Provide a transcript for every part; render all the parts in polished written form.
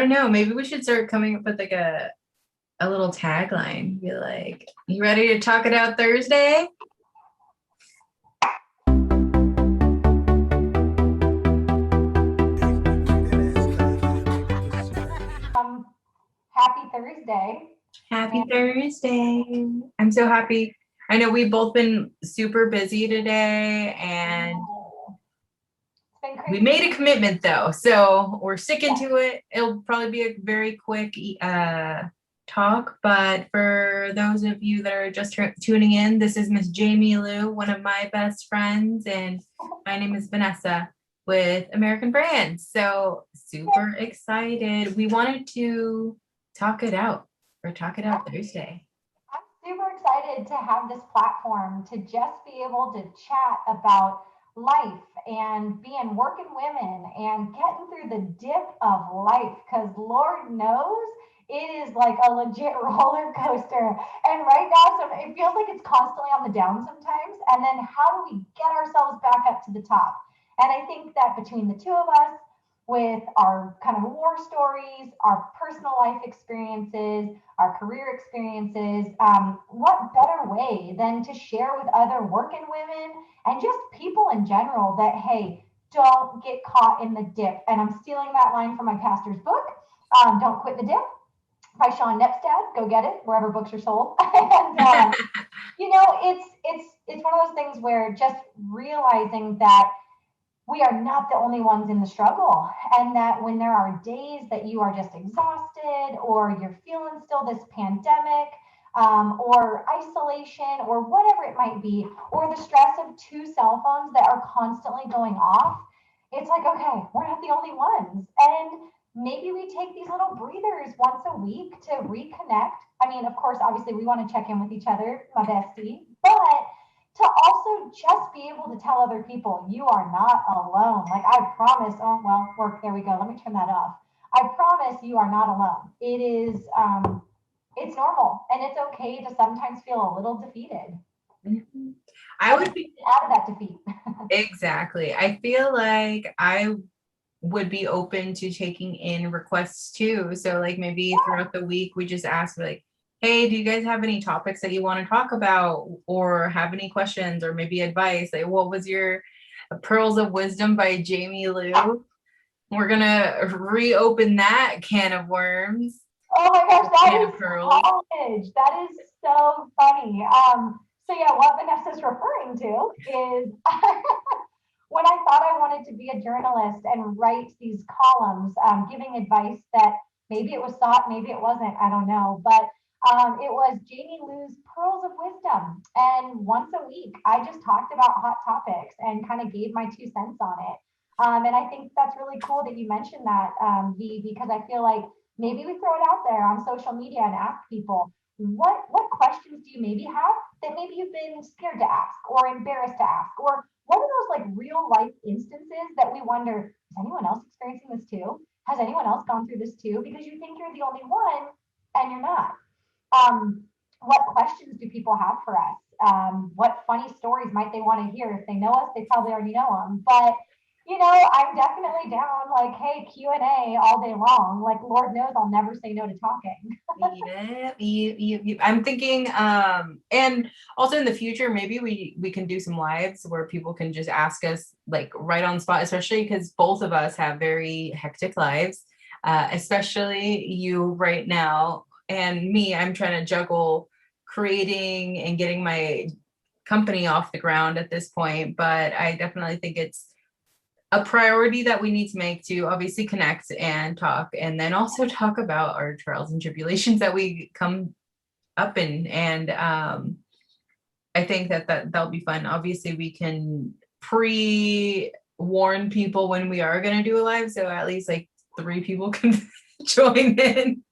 don't know. Maybe we should start coming up with like a little tagline. Be like, you ready to talk it out Thursday? Happy Thursday. Happy Thursday. I'm so happy. I know we've both been super busy today and It's been we crazy. made a commitment though. So we're sticking to it. It'll probably be a very quick talk, but for those of you that are just tuning in, this is Miss Jamie Lou, one of my best friends, and my name is Vanessa with American Brands. So super excited. We wanted to talk it out Thursday. I'm super excited to have this platform to just be able to chat about life and being working women and getting through the dip of life because Lord knows it is like a legit roller coaster. And right now, so it feels like it's constantly on the down sometimes. And then how do we get ourselves back up to the top? And I think that between the two of us, with our kind of war stories, our personal life experiences, our career experiences, what better way than to share with other working women and just people in general that, hey, don't get caught in the dip. And I'm stealing that line from my pastor's book, Don't Quit the Dip by Sean Nepstad. Go get it wherever books are sold. And it's one of those things where just realizing that we are not the only ones in the struggle. And that when there are days that you are just exhausted or you're feeling still this pandemic or isolation or whatever it might be, or the stress of two cell phones that are constantly going off, it's like, okay, we're not the only ones. And maybe we take these little breathers once a week to reconnect. I mean, of course, obviously, we want to check in with each other, my bestie, but to also just be able to tell other people you are not alone. Like I promise, oh well, work, there we go. Let me turn that off. I promise you are not alone. It is it's normal and it's okay to sometimes feel a little defeated. Mhm. I would be out of that defeat. exactly. I feel like I would be open to taking in requests too. So like maybe throughout the week we just ask like, hey, do you guys have any topics that you want to talk about or have any questions or maybe advice? Like what was your Pearls of Wisdom by Jamie Lou? We're gonna reopen that can of worms. Oh my gosh, Can that of is pearls. college. That is so funny. So yeah, what Vanessa's referring to is when I thought I wanted to be a journalist and write these columns, giving advice that maybe it was sought, maybe it wasn't, I don't know, but it was Jamie Lou's Pearls of Wisdom. And once a week, I just talked about hot topics and kind of gave my 2 cents on it. And I think that's really cool that you mentioned that, V, because I feel like maybe we throw it out there on social media and ask people, what questions do you maybe have that maybe you've been scared to ask or embarrassed to ask, or what are those like real life instances that we wonder, is anyone else experiencing this too? Has anyone else gone through this too? Because you think you're the only one and you're not. um, what questions do people have for us? What funny stories might they want to hear? If they know us, they probably already know them. But I'm definitely down. Like, hey, Q&A all day long. Like, Lord knows I'll never say no to talking. Yeah, I'm thinking, and also in the future, maybe we can do some lives where people can just ask us like right on the spot, especially because both of us have very hectic lives, especially you right now, and me, I'm trying to juggle creating and getting my company off the ground at this point, but I definitely think it's a priority that we need to make to obviously connect and talk and then also talk about our trials and tribulations that we come up in. And I think that'll be fun. Obviously we can pre-warn people when we are going to do a live, so at least like 3 people can join in.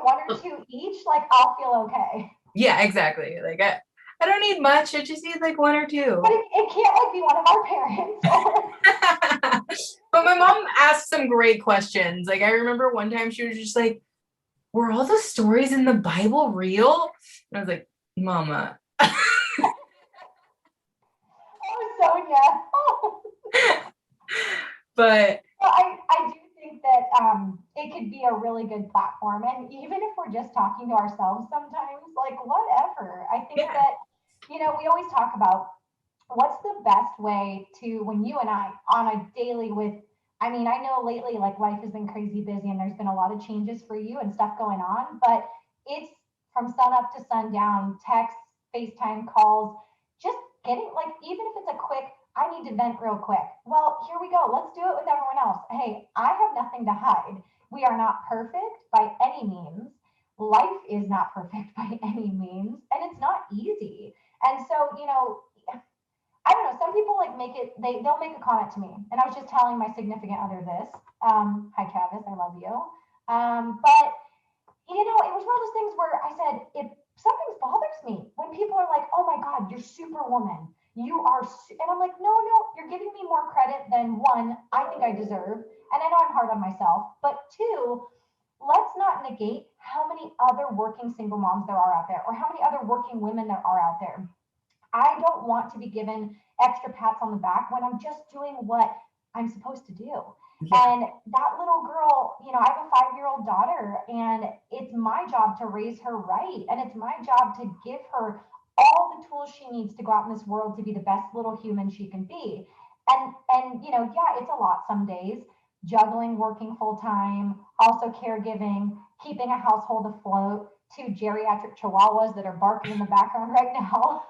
One or two each, like, I'll feel okay. Yeah, exactly. Like I don't need much. I just need like 1 or 2. But it can't like be one of our parents. But my mom asked some great questions. Like I remember one time she was just like, were all the stories in the Bible real? And I was like, Mama. Oh, Sonia. But Well, I do it could be a really good platform. And even if we're just talking to ourselves sometimes, like whatever, I think Yeah. that, we always talk about what's the best way to, when you and I on a daily with, I mean, I know lately like life has been crazy busy and there's been a lot of changes for you and stuff going on, but it's from sun up to sundown, texts, FaceTime calls, just getting like, even if it's a quick, I need to vent real quick. Well, here we go. Let's do it with everyone else. Hey, I have nothing to hide. We are not perfect by any means. Life is not perfect by any means, and it's not easy. And so, I don't know. Some people like make it. They'll make a comment to me, and I was just telling my significant other this. Hi, Travis. I love you. But it was one of those things where I said, if something bothers me when people are like, "Oh my God, you're superwoman. You are," and I'm like, "No, no, you're giving me more credit than one I think I deserve." And I know I'm hard on myself, but two, let's not negate how many other working single moms there are out there, or how many other working women there are out there. I don't want to be given extra pats on the back when I'm just doing what I'm supposed to do. Yeah. And that little girl, I have a 5-year-old daughter, and it's my job to raise her right. And it's my job to give her all the tools she needs to go out in this world to be the best little human she can be. And yeah, it's a lot some days, juggling, working full time, also caregiving, keeping a household afloat, two geriatric chihuahuas that are barking in the background right now.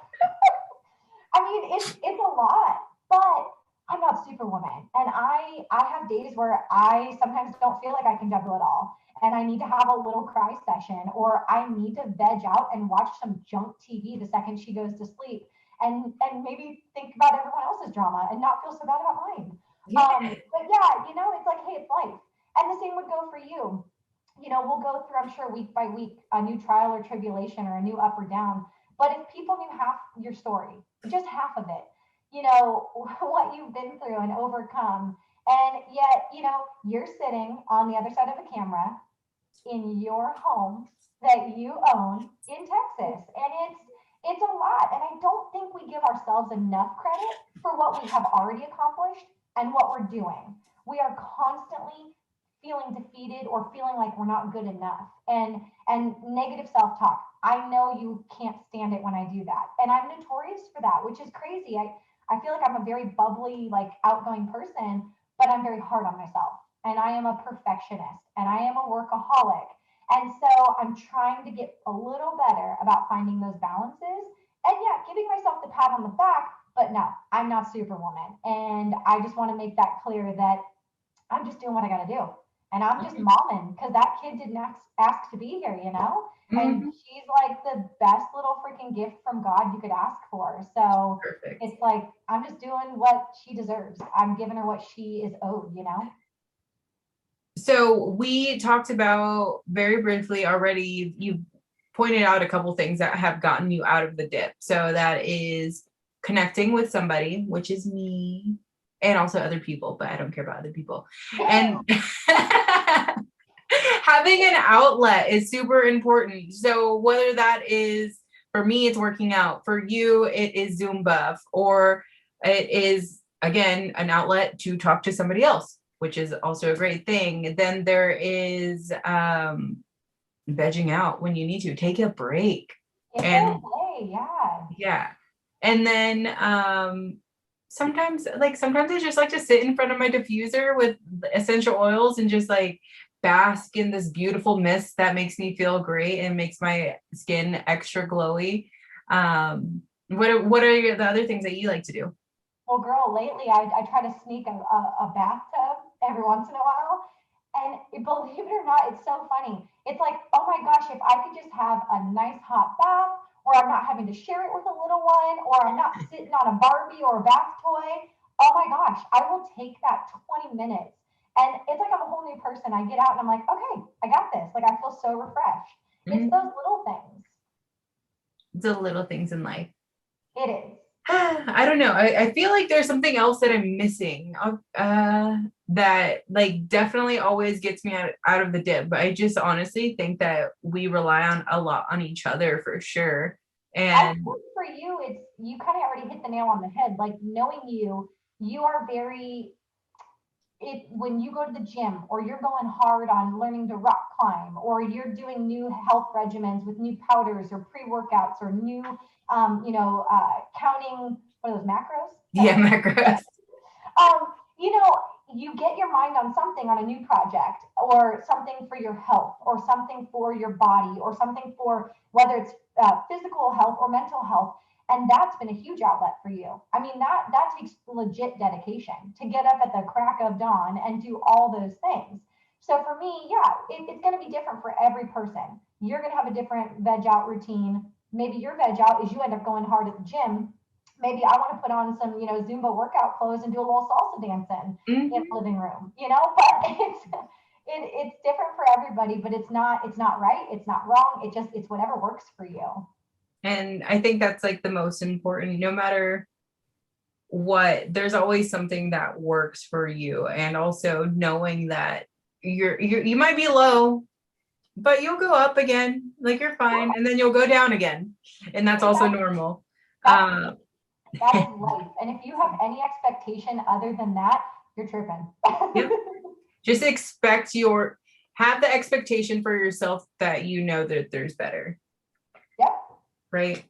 I mean, it's a lot, but I'm not Superwoman, and I have days where I sometimes don't feel like I can juggle it all, and I need to have a little cry session, or I need to veg out and watch some junk TV the second she goes to sleep, and maybe think about everyone else's drama and not feel so bad about mine. Yeah. But yeah, it's like, hey, it's life, and the same would go for you. We'll go through, I'm sure, week by week, a new trial or tribulation or a new up or down. But if people knew half your story, just half of it, what you've been through and overcome, and yet, you're sitting on the other side of a camera in your home that you own in Texas. And it's a lot. And I don't think we give ourselves enough credit for what we have already accomplished and what we're doing. We are constantly feeling defeated or feeling like we're not good enough, and negative self-talk. I know you can't stand it when I do that, and I'm notorious for that, which is crazy. I feel like I'm a very bubbly, like outgoing person, but I'm very hard on myself, and I am a perfectionist, and I am a workaholic. And so I'm trying to get a little better about finding those balances, and yeah, giving myself the pat on the back. But no, I'm not Superwoman, and I just want to make that clear that I'm just doing what I got to do. And I'm just momming because that kid didn't ask to be here, And Mhm. she's like the best little freaking gift from God you could ask for. So Perfect. it's like, I'm just doing what she deserves. I'm giving her what she is owed. So we talked about very briefly already, you pointed out a couple things that have gotten you out of the dip. So that is connecting with somebody, which is me, and also other people, but I don't care about other people. And having an outlet is super important. So whether that is, for me, it's working out. For you, it is Zumba, or it is, again, an outlet to talk to somebody else, which is also a great thing. Then there is vegging out when you need to. Take a break. It's And okay. Yeah. yeah. And then sometimes I just like to sit in front of my diffuser with essential oils and just like bask in this beautiful mist that makes me feel great and makes my skin extra glowy. What are the other things that you like to do? Well, girl, lately I try to sneak a bathtub every once in a while. And believe it or not, it's so funny. It's like, oh my gosh, if I could just have a nice hot bath, or I'm not having to share it with a little one, or I'm not sitting on a Barbie or a bath toy. Oh my gosh, I will take that 20 minutes. And it's like I'm a whole new person. I get out and I'm like, okay, I got this. Like I feel so refreshed. It's Mhm. those little things. The little things in life. It is. I don't know. I feel like there's something else that I'm missing. That like definitely always gets me out of the dip. But I just honestly think that we rely on a lot on each other for sure. I And think for you, it's you kind of already hit the nail on the head. Like knowing you, you are very when you go to the gym, or you're going hard on learning to rock climb, or you're doing new health regimens with new powders or pre-workouts or new, counting, what are those, macros? Yeah, macros. um, you get your mind on something, on a new project, or something for your health, or something for your body, or something for whether it's physical health or mental health. And that's been a huge outlet for you. I mean, that takes legit dedication to get up at the crack of dawn and do all those things. So for me, yeah, it's going to be different for every person. You're going to have a different veg out routine. Maybe your veg out is you end up going hard at the gym. Maybe I want to put on some, Zumba workout clothes and do a little salsa dancing in the living room, but it's different for everybody, but it's not right. It's not wrong. It's whatever works for you. And I think that's like the most important, no matter what, there's always something that works for you. And also knowing that you might be low, but you'll go up again, like you're fine. And then you'll go down again. And that's also normal. That is life. And if you have any expectation other than that, you're tripping. Yep. Just have the expectation for yourself that you know that there's better. Yep. Right.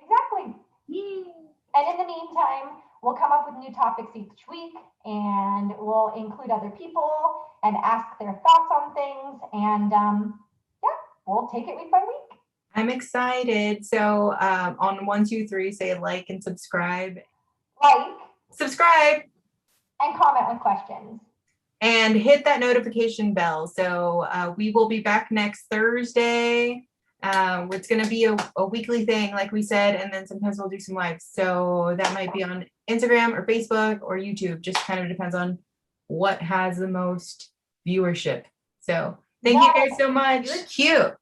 Exactly. And in the meantime, we'll come up with new topics each week, and we'll include other people and ask their thoughts on things. And we'll take it week by week. I'm excited. So on 1, 2, 3, say like and subscribe. Subscribe. And comment with questions. And hit that notification bell. So we will be back next Thursday. It's going to be a weekly thing, like we said, and then sometimes we'll do some lives. So that might be on Instagram or Facebook or YouTube. Just kind of depends on what has the most viewership. So thank you guys so much. You're cute.